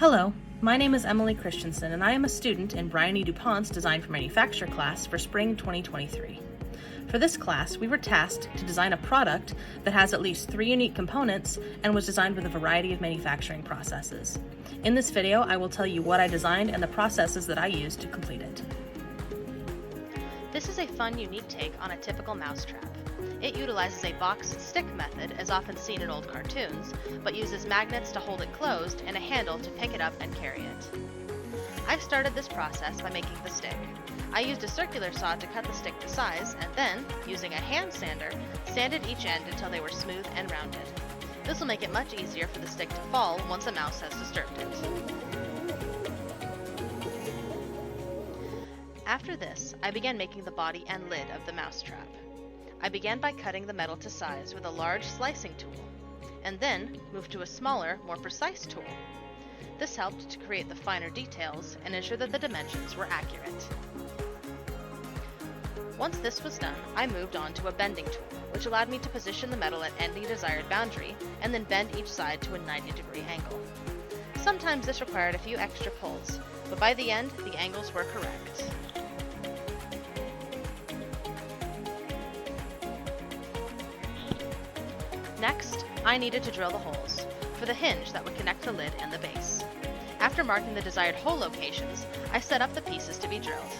Hello, my name is Emily Christiansen, and I am a student in Brian E. DuPont's Design for Manufacture class for spring 2023. For this class, we were tasked to design a product that has at least 3 unique components and was designed with a variety of manufacturing processes. In this video, I will tell you what I designed and the processes that I used to complete it. This is a fun, unique take on a typical mousetrap. It utilizes a box stick method as often seen in old cartoons, but uses magnets to hold it closed and a handle to pick it up and carry it. I started this process by making the stick. I used a circular saw to cut the stick to size and then, using a hand sander, sanded each end until they were smooth and rounded. This will make it much easier for the stick to fall once a mouse has disturbed it. After this, I began making the body and lid of the mousetrap. I began by cutting the metal to size with a large slicing tool, and then moved to a smaller, more precise tool. This helped to create the finer details and ensure that the dimensions were accurate. Once this was done, I moved on to a bending tool, which allowed me to position the metal at any desired boundary and then bend each side to a 90-degree angle. Sometimes this required a few extra pulls, but by the end, the angles were correct. Next, I needed to drill the holes for the hinge that would connect the lid and the base. After marking the desired hole locations, I set up the pieces to be drilled.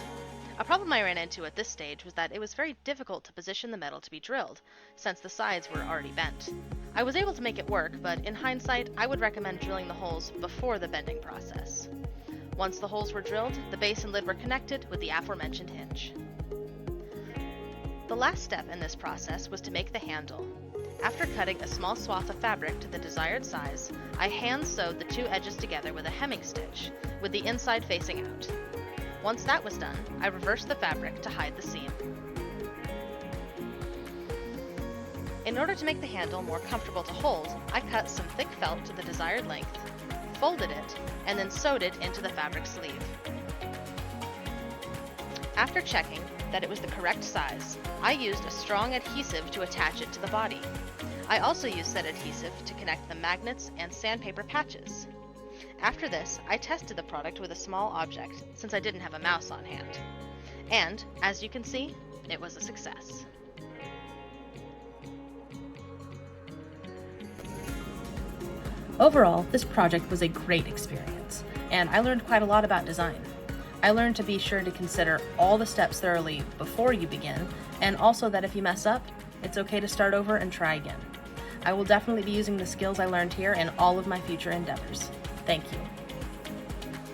A problem I ran into at this stage was that it was very difficult to position the metal to be drilled, since the sides were already bent. I was able to make it work, but in hindsight, I would recommend drilling the holes before the bending process. Once the holes were drilled, the base and lid were connected with the aforementioned hinge. The last step in this process was to make the handle. After cutting a small swath of fabric to the desired size, I hand sewed the 2 edges together with a hemming stitch, with the inside facing out. Once that was done, I reversed the fabric to hide the seam. In order to make the handle more comfortable to hold, I cut some thick felt to the desired length, folded it, and then sewed it into the fabric sleeve. After checking that it was the correct size, I used a strong adhesive to attach it to the body. I also used said adhesive to connect the magnets and sandpaper patches. After this, I tested the product with a small object, since I didn't have a mouse on hand. And, as you can see, it was a success. Overall, this project was a great experience, and I learned quite a lot about design. I learned to be sure to consider all the steps thoroughly before you begin, and also that if you mess up, it's okay to start over and try again. I will definitely be using the skills I learned here in all of my future endeavors. Thank you.